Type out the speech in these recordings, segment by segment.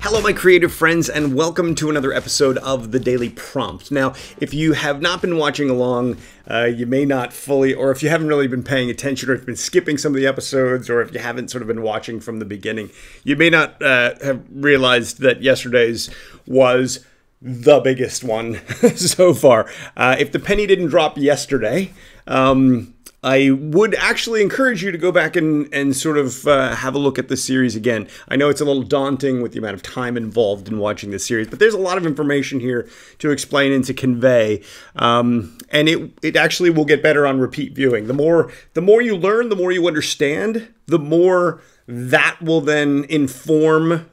Hello, my creative friends, and welcome to another episode of The Daily Prompt. Now, if you have not been watching along, you may not fully, or if you haven't really been paying attention, or if you've been skipping some of the episodes, or if you haven't sort of been watching from the beginning, you may not have realized that yesterday's was the biggest one so far. If the penny didn't drop yesterday, I would actually encourage you to go back and sort of have a look at the series again. I know it's a little daunting with the amount of time involved in watching this series, but there's a lot of information here to explain and to convey. And it actually will get better on repeat viewing. The more you learn, the more you understand, the more that will then inform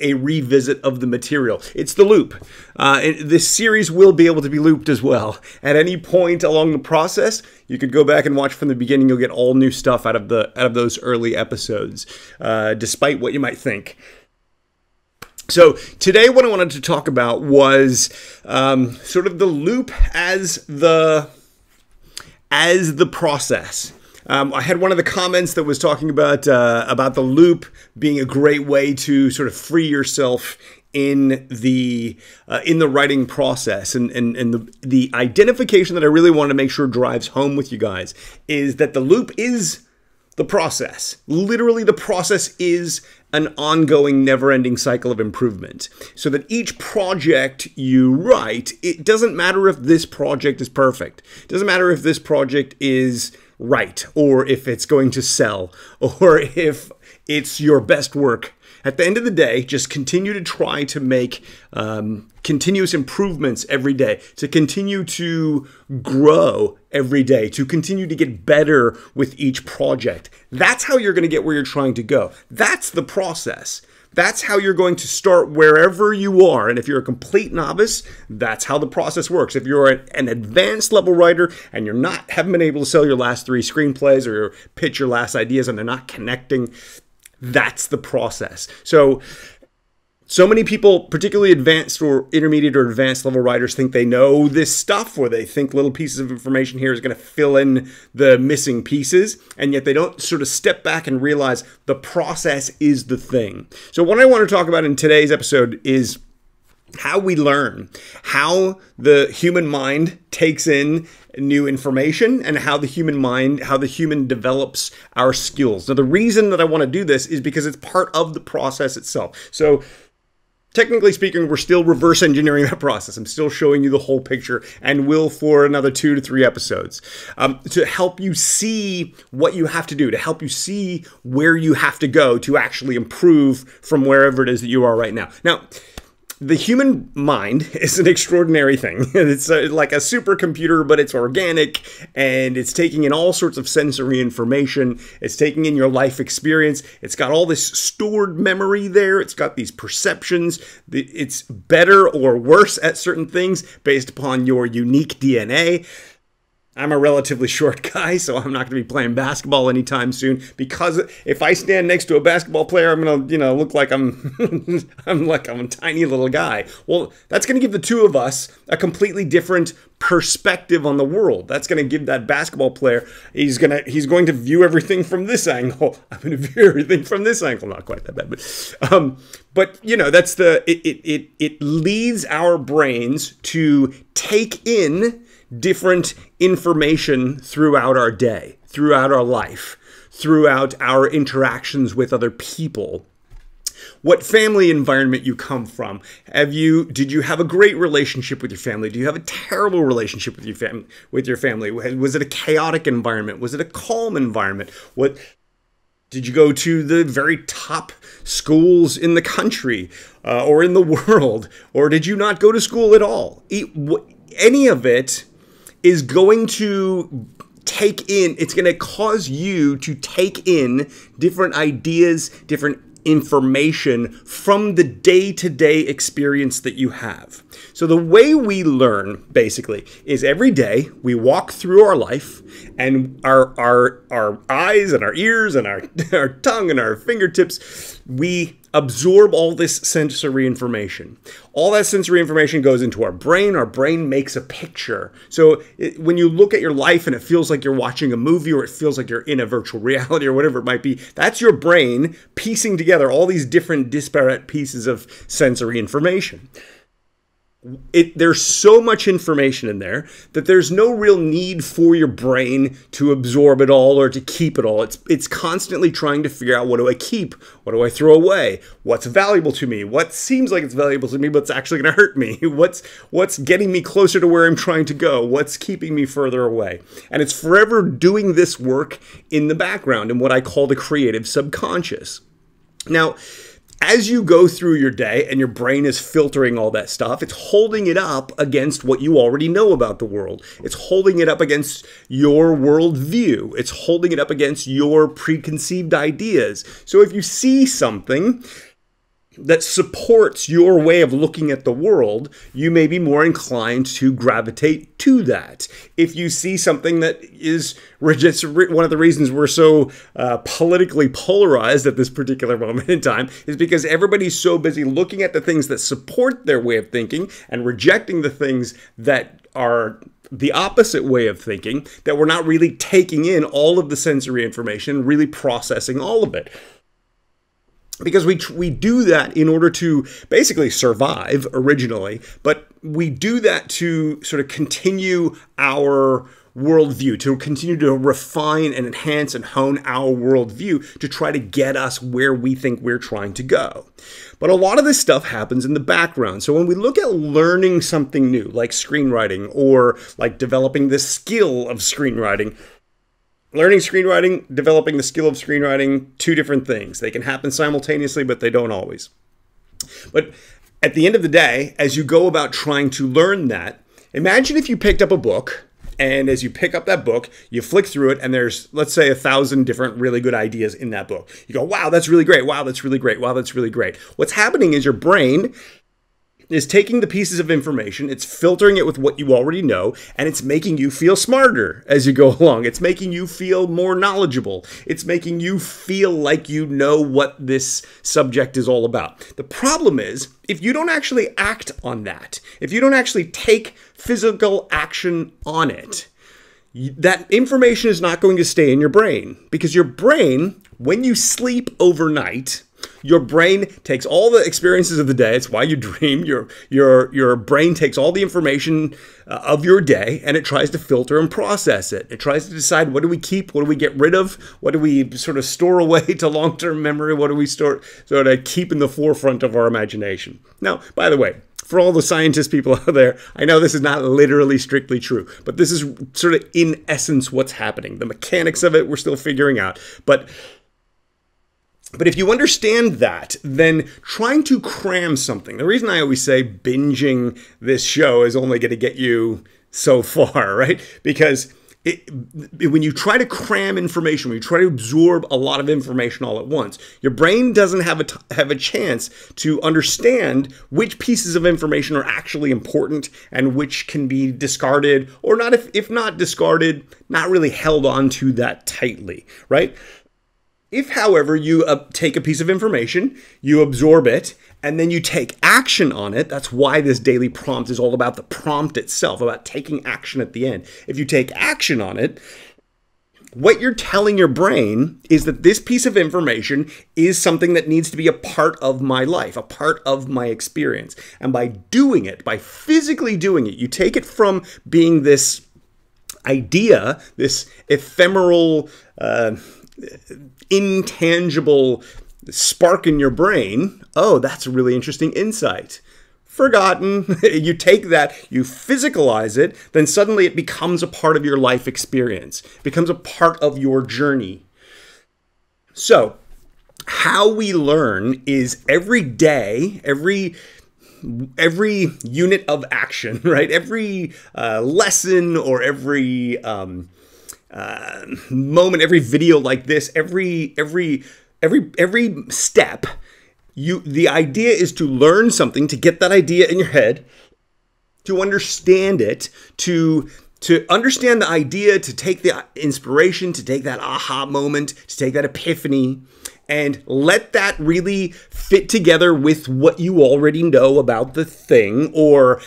a revisit of the material. It's the loop. This series will be able to be looped as well. At any point along the process, you could go back and watch from the beginning. You'll get all new stuff out of those early episodes, despite what you might think. So today, what I wanted to talk about was sort of the loop as the process. I had one of the comments that was talking about the loop being a great way to sort of free yourself in the writing process, and the identification that I really want to make sure drives home with you guys is that the loop is the process. Literally, the process is an ongoing, never-ending cycle of improvement. So that each project you write, it doesn't matter if this project is perfect. It doesn't matter if this project is right, or if it's going to sell, or if it's your best work. At the end of the day, just continue to try to make continuous improvements every day, to continue to grow every day, to continue to get better with each project. That's how you're going to get where you're trying to go. That's the process. That's how you're going to start wherever you are. And if you're a complete novice, that's how the process works. If you're an advanced level writer and haven't been able to sell your last 3 screenplays or pitch your last ideas and they're not connecting, that's the process. So many people, particularly advanced or intermediate or advanced level writers, think they know this stuff, or they think little pieces of information here is going to fill in the missing pieces, and yet they don't sort of step back and realize the process is the thing. So what I want to talk about in today's episode is how we learn, how the human mind takes in new information, and how the human develops our skills. Now, the reason that I want to do this is because it's part of the process itself. So technically speaking, we're still reverse engineering that process. I'm still showing you the whole picture, and will for another 2 to 3 episodes, to help you see what you have to do, to help you see where you have to go to actually improve from wherever it is that you are right now. Now, the human mind is an extraordinary thing. It's like a supercomputer, but it's organic, and it's taking in all sorts of sensory information. It's taking in your life experience. It's got all this stored memory there. It's got these perceptions. It's better or worse at certain things based upon your unique DNA. I'm a relatively short guy, so I'm not going to be playing basketball anytime soon, because if I stand next to a basketball player, I'm going to, look like I'm a tiny little guy. Well, that's going to give the two of us a completely different perspective on the world. That's going to give that basketball player, he's going to view everything from this angle. I'm going to view everything from this angle. Not quite that bad, but that's it leads our brains to take in different information throughout our day, throughout our life, throughout our interactions with other people. What family environment you come from? Did you have a great relationship with your family? Do you have a terrible relationship with your family? Was it a chaotic environment? Was it a calm environment? Did you go to the very top schools in the country or in the world? Or did you not go to school at all? Any of it is going to it's going to cause you to take in different ideas, different information from the day-to-day experience that you have. So the way we learn, basically, is every day we walk through our life, and our eyes and our ears and our tongue and our fingertips, we absorb all this sensory information. All that sensory information goes into our brain. Our brain makes a picture. So when you look at your life and it feels like you're watching a movie, or it feels like you're in a virtual reality, or whatever it might be, that's your brain piecing together all these different disparate pieces of sensory information. There's so much information in there that there's no real need for your brain to absorb it all or to keep it all. It's constantly trying to figure out, what do I keep? What do I throw away? What's valuable to me? What seems like it's valuable to me, but it's actually going to hurt me? What's getting me closer to where I'm trying to go? What's keeping me further away? And it's forever doing this work in the background in what I call the creative subconscious. Now, as you go through your day and your brain is filtering all that stuff, it's holding it up against what you already know about the world. It's holding it up against your worldview. It's holding it up against your preconceived ideas. So if you see something that supports your way of looking at the world, you may be more inclined to gravitate to that. If you see something that is one of the reasons we're so politically polarized at this particular moment in time is because everybody's so busy looking at the things that support their way of thinking and rejecting the things that are the opposite way of thinking, that we're not really taking in all of the sensory information, really processing all of it. Because we do that in order to basically survive originally, but we do that to sort of continue our worldview, to continue to refine and enhance and hone our worldview to try to get us where we think we're trying to go. But a lot of this stuff happens in the background. So when we look at learning something new, like screenwriting, or like developing the skill of screenwriting, learning screenwriting, developing the skill of screenwriting, two different things. They can happen simultaneously, but they don't always. But at the end of the day, as you go about trying to learn that, imagine if you picked up a book, and as you pick up that book, you flick through it, and there's, let's say, 1,000 different really good ideas in that book. You go, wow, that's really great. Wow, that's really great. Wow, that's really great. What's happening is your brain is taking the pieces of information, it's filtering it with what you already know, and it's making you feel smarter as you go along. It's making you feel more knowledgeable. It's making you feel like you know what this subject is all about. The problem is, if you don't actually act on that, if you don't actually take physical action on it, that information is not going to stay in your brain. Because your brain, when you sleep overnight, your brain takes all the experiences of the day. It's why you dream. Your brain takes all the information of your day, and it tries to filter and process it. It tries to decide, what do we keep? What do we get rid of? What do we sort of store away to long-term memory? What do we sort of keep in the forefront of our imagination? Now, by the way, for all the scientist people out there, I know this is not literally strictly true, but this is sort of in essence what's happening. The mechanics of it, we're still figuring out. But if you understand that, then trying to cram something, the reason I always say binging this show is only going to get you so far, right? Because when you try to cram information, when you try to absorb a lot of information all at once, your brain doesn't have a chance to understand which pieces of information are actually important and which can be discarded, or not, if not discarded, not really held on to that tightly, right? If, however, you take a piece of information, you absorb it, and then you take action on it, that's why this daily prompt is all about the prompt itself, about taking action at the end. If you take action on it, what you're telling your brain is that this piece of information is something that needs to be a part of my life, a part of my experience. And by doing it, by physically doing it, you take it from being this idea, this ephemeral, intangible spark in your brain. Oh, that's a really interesting insight. Forgotten. You take that, you physicalize it, then suddenly it becomes a part of your life experience. It becomes a part of your journey. So, how we learn is every day, every unit of action, right? Every lesson or every moment, every video like this, every step, the idea is to learn something, to get that idea in your head, to understand it, to understand the idea, to take the inspiration, to take that aha moment, to take that epiphany, and let that really fit together with what you already know about the thing, or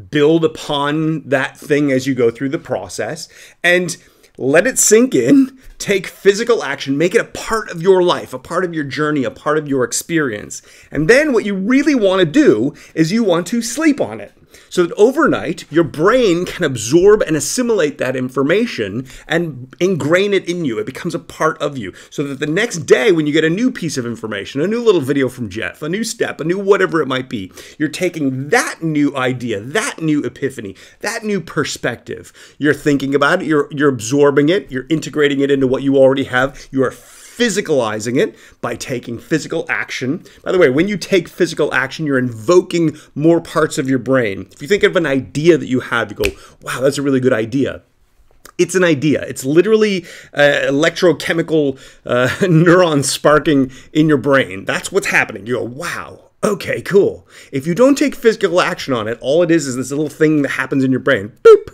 build upon that thing as you go through the process, and let it sink in, take physical action, make it a part of your life, a part of your journey, a part of your experience. And then what you really want to do is you want to sleep on it, so that overnight your brain can absorb and assimilate that information and ingrain it in you. It becomes a part of you, so that the next day when you get a new piece of information, a new little video from Jeff, a new step, a new whatever it might be, you're taking that new idea, that new epiphany, that new perspective. You're thinking about it, you're absorbing it, you're integrating it into what you already have, you are physicalizing it by taking physical action. By the way, when you take physical action, you're invoking more parts of your brain. If you think of an idea that you have, you go, wow, that's a really good idea. It's an idea. It's literally electrochemical neurons sparking in your brain. That's what's happening. You go, wow, okay, cool. If you don't take physical action on it, all it is this little thing that happens in your brain. Boop.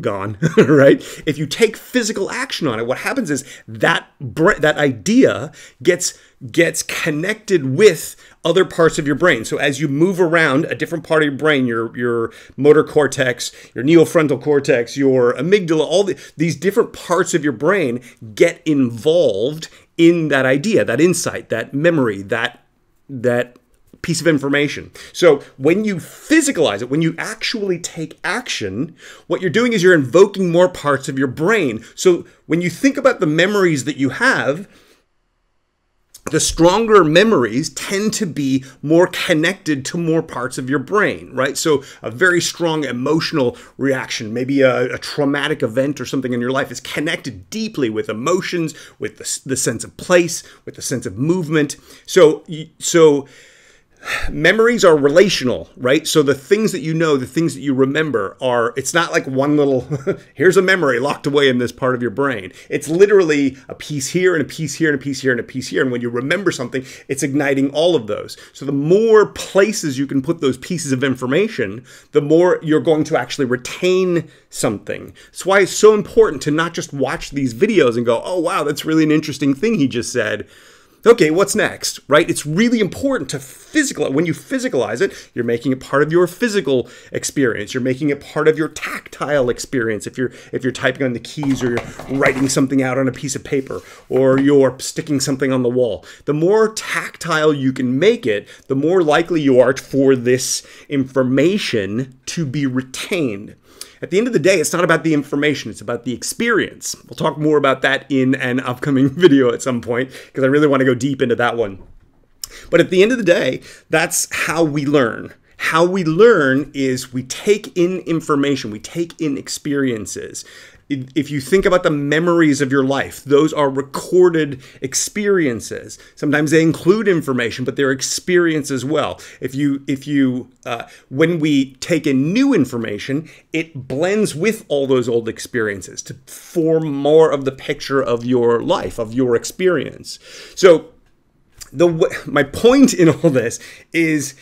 Gone, right? If you take physical action on it, what happens is that idea gets connected with other parts of your brain. So as you move around a different part of your brain, your motor cortex, your neofrontal cortex, your amygdala, all these different parts of your brain get involved in that idea, that insight, that memory, that piece of information. So when you physicalize it, when you actually take action, what you're doing is you're invoking more parts of your brain. So when you think about the memories that you have, the stronger memories tend to be more connected to more parts of your brain, right? So a very strong emotional reaction, maybe a traumatic event or something in your life, is connected deeply with emotions, with the sense of place, with the sense of movement. So memories are relational, right? So the things that you know, the things that you remember it's not like one little, here's a memory locked away in this part of your brain. It's literally a piece here and a piece here and a piece here and a piece here. And when you remember something, it's igniting all of those. So the more places you can put those pieces of information, the more you're going to actually retain something. That's why it's so important to not just watch these videos and go, oh, wow, that's really an interesting thing he just said. Okay, what's next, right? It's really important to physicalize. When you physicalize it, you're making it part of your physical experience. You're making it part of your tactile experience. If you're typing on the keys, or you're writing something out on a piece of paper, or you're sticking something on the wall, the more tactile you can make it, the more likely you are for this information to be retained. At the end of the day, it's not about the information, it's about the experience. We'll talk more about that in an upcoming video at some point, because I really want to go deep into that one. But at the end of the day, that's how we learn. How we learn is we take in information, we take in experiences. If you think about the memories of your life, those are recorded experiences. Sometimes they include information, but they're experience as well. When we take in new information, it blends with all those old experiences to form more of the picture of your life, of your experience. So my point in all this is,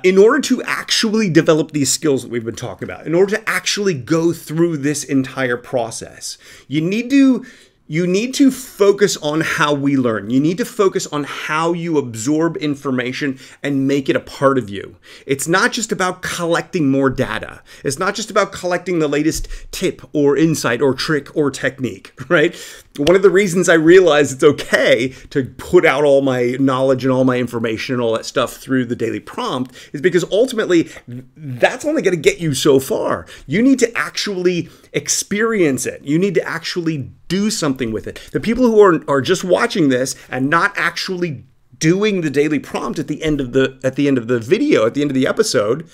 in order to actually develop these skills that we've been talking about, in order to actually go through this entire process, you need to focus on how we learn. You need to focus on how you absorb information and make it a part of you. It's not just about collecting more data. It's not just about collecting the latest tip or insight or trick or technique, right? One of the reasons I realized it's okay to put out all my knowledge and all my information and all that stuff through the daily prompt is because ultimately that's only going to get you so far. You need to actually experience it. You need to actually do something with it. The people who are just watching this and not actually doing the daily prompt at the end of the video, at the end of the episode,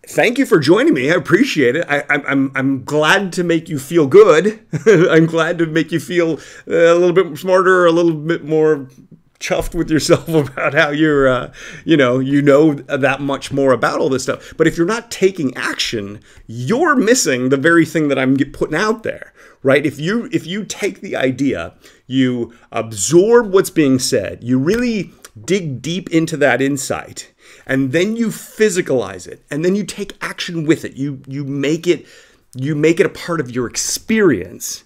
thank you for joining me. I appreciate it. I'm glad to make you feel good. I'm glad to make you feel a little bit smarter, a little bit more chuffed with yourself about how you're, you know that much more about all this stuff. But if you're not taking action, you're missing the very thing that I'm putting out there, right? If you take the idea, you absorb what's being said, you really dig deep into that insight, and then you physicalize it, and then you take action with it. You make it a part of your experience.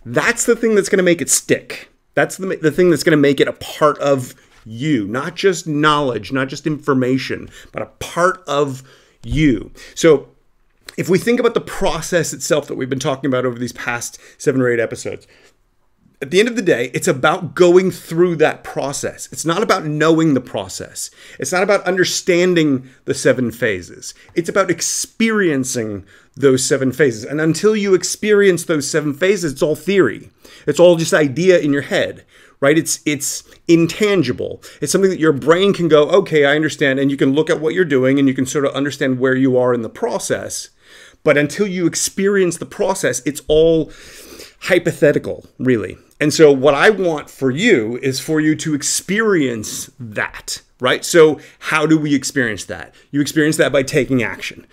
That's the thing that's going to make it stick. That's the thing that's going to make it a part of you, not just knowledge, not just information, but a part of you. So if we think about the process itself that we've been talking about over these past 7 or 8 episodes, at the end of the day, it's about going through that process. It's not about knowing the process. It's not about understanding the 7 phases. It's about experiencing those 7 phases. And until you experience those 7 phases, it's all theory. It's all just idea in your head, right? It's intangible. It's something that your brain can go, okay, I understand. And you can look at what you're doing and you can sort of understand where you are in the process. But until you experience the process, it's all hypothetical, really. And so what I want for you is for you to experience that, right? So how do we experience that? You experience that by taking action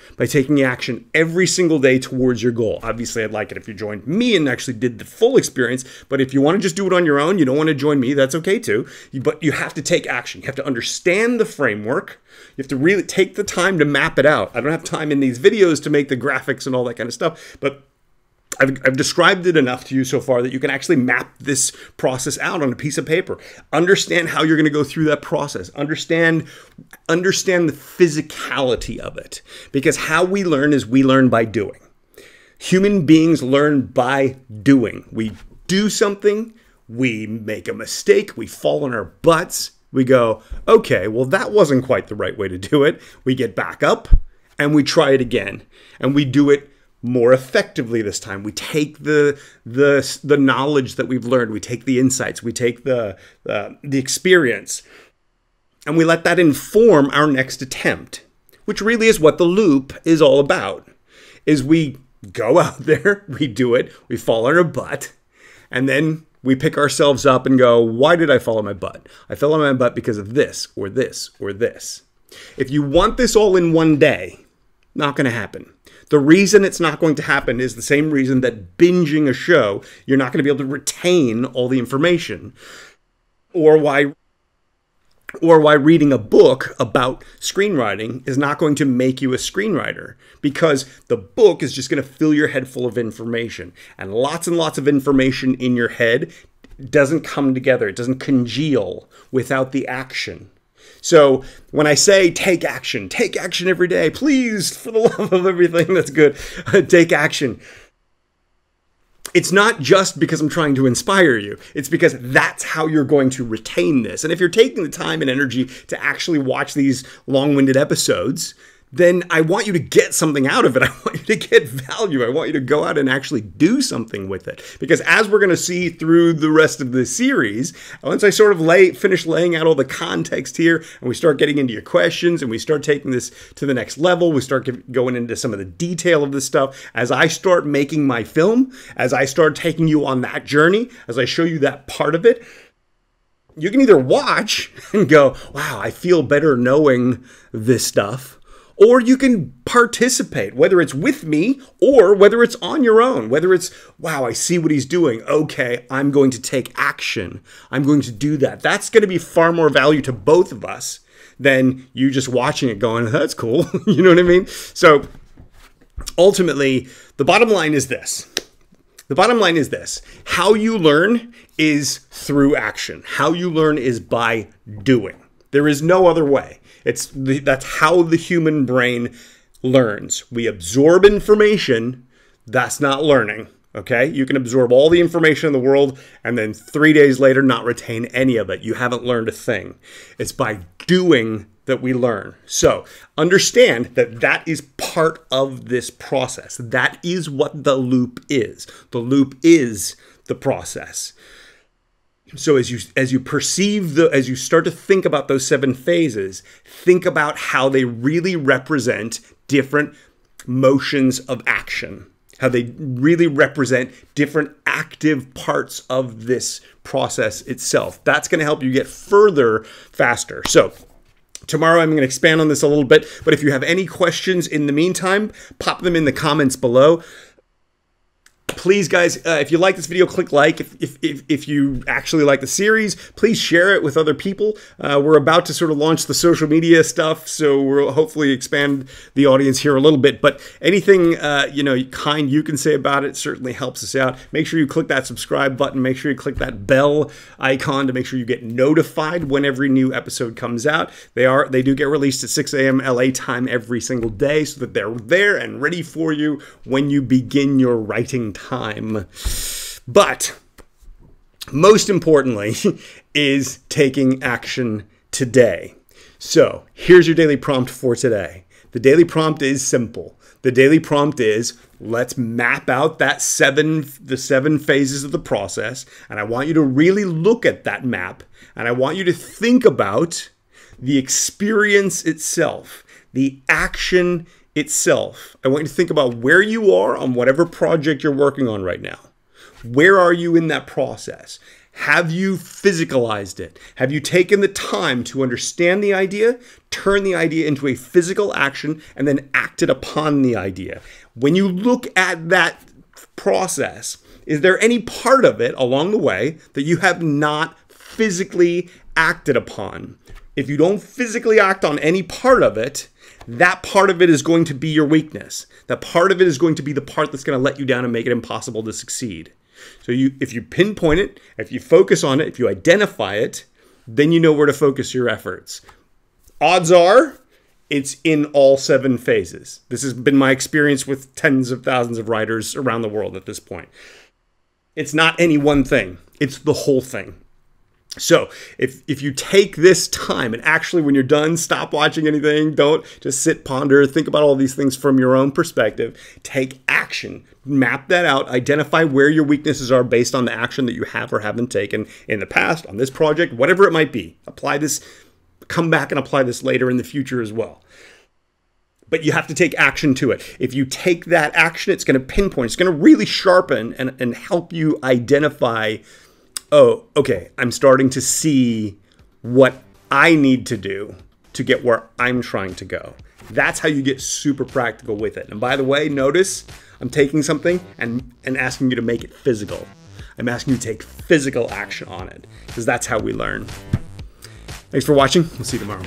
every single day towards your goal. Obviously, I'd like it if you joined me and actually did the full experience. But if you want to just do it on your own, you don't want to join me, that's okay too. But you have to take action. You have to understand the framework. You have to really take the time to map it out. I don't have time in these videos to make the graphics and all that kind of stuff, but I've described it enough to you so far that you can actually map this process out on a piece of paper. Understand how you're going to go through that process. Understand the physicality of it. Because how we learn is we learn by doing. Human beings learn by doing. We do something, we make a mistake, we fall on our butts, we go, okay, well, that wasn't quite the right way to do it. We get back up and we try it again. And we do it more effectively this time. We take the knowledge that we've learned, we take the insights, we take the experience, and we let that inform our next attempt, which really is what the loop is all about. Is we go out there, we do it, we fall on our butt, and then we pick ourselves up and go, why did I fall on my butt? I fell on my butt because of this, or this, or this. If you want this all in one day, not going to happen. The reason it's not going to happen is the same reason that binging a show, you're not going to be able to retain all the information. Or why reading a book about screenwriting is not going to make you a screenwriter. Because the book is just going to fill your head full of information. And lots of information in your head doesn't come together. It doesn't congeal without the action. So when I say take action every day, please, for the love of everything that's good, take action. It's not just because I'm trying to inspire you. It's because that's how you're going to retain this. And if you're taking the time and energy to actually watch these long-winded episodes, then I want you to get something out of it. I want you to get value. I want you to go out and actually do something with it. Because as we're going to see through the rest of the series, once I sort of finish laying out all the context here, and we start getting into your questions, and we start taking this to the next level, we start going into some of the detail of this stuff, as I start making my film, as I start taking you on that journey, as I show you that part of it, you can either watch and go, wow, I feel better knowing this stuff, or you can participate, whether it's with me or whether it's on your own, whether it's, wow, I see what he's doing. Okay, I'm going to take action. I'm going to do that. That's going to be far more value to both of us than you just watching it going, that's cool. You know what I mean? So ultimately, the bottom line is this. The bottom line is this. How you learn is through action. How you learn is by doing. There is no other way. That's how the human brain learns. We absorb information. That's not learning. Okay? You can absorb all the information in the world and then 3 days later not retain any of it. You haven't learned a thing. It's by doing that we learn. So understand that that is part of this process. That is what the loop is. The loop is the process. So as you as you start to think about those 7 phases, think about how they really represent different motions of action, how they really represent different active parts of this process itself. That's going to help you get further faster. So tomorrow I'm going to expand on this a little bit, but if you have any questions in the meantime, pop them in the comments below. Please, guys, if you like this video, click like. If you actually like the series, please share it with other people. We're about to sort of launch the social media stuff, so we'll hopefully expand the audience here a little bit. But anything kind you can say about it certainly helps us out. Make sure you click that subscribe button. Make sure you click that bell icon to make sure you get notified when every new episode comes out. They do get released at 6 a.m. LA time every single day, so that they're there and ready for you when you begin your writing time. But most importantly is taking action today. So here's your daily prompt for today. The daily prompt is simple. The daily prompt is, let's map out the 7 phases of the process, and I want you to really look at that map, and I want you to think about the experience itself, the action itself. I want you to think about where you are on whatever project you're working on right now. Where are you in that process? Have you physicalized it? Have you taken the time to understand the idea, turn the idea into a physical action, and then acted upon the idea? When you look at that process, is there any part of it along the way that you have not physically acted upon? If you don't physically act on any part of it, that part of it is going to be your weakness. That part of it is going to be the part that's going to let you down and make it impossible to succeed. So if you pinpoint it, if you focus on it, if you identify it, then you know where to focus your efforts. Odds are it's in all 7 phases. This has been my experience with tens of thousands of writers around the world at this point. It's not any one thing. It's the whole thing. So if you take this time and actually when you're done, stop watching anything, don't just sit, ponder, think about all these things from your own perspective, take action, map that out, identify where your weaknesses are based on the action that you have or haven't taken in the past, on this project, whatever it might be. Apply this, come back and apply this later in the future as well. But you have to take action to it. If you take that action, it's going to pinpoint, it's going to really sharpen and help you identify, oh, okay, I'm starting to see what I need to do to get where I'm trying to go. That's how you get super practical with it. And by the way, notice I'm taking something and asking you to make it physical. I'm asking you to take physical action on it, because that's how we learn. Thanks for watching. We'll see you tomorrow.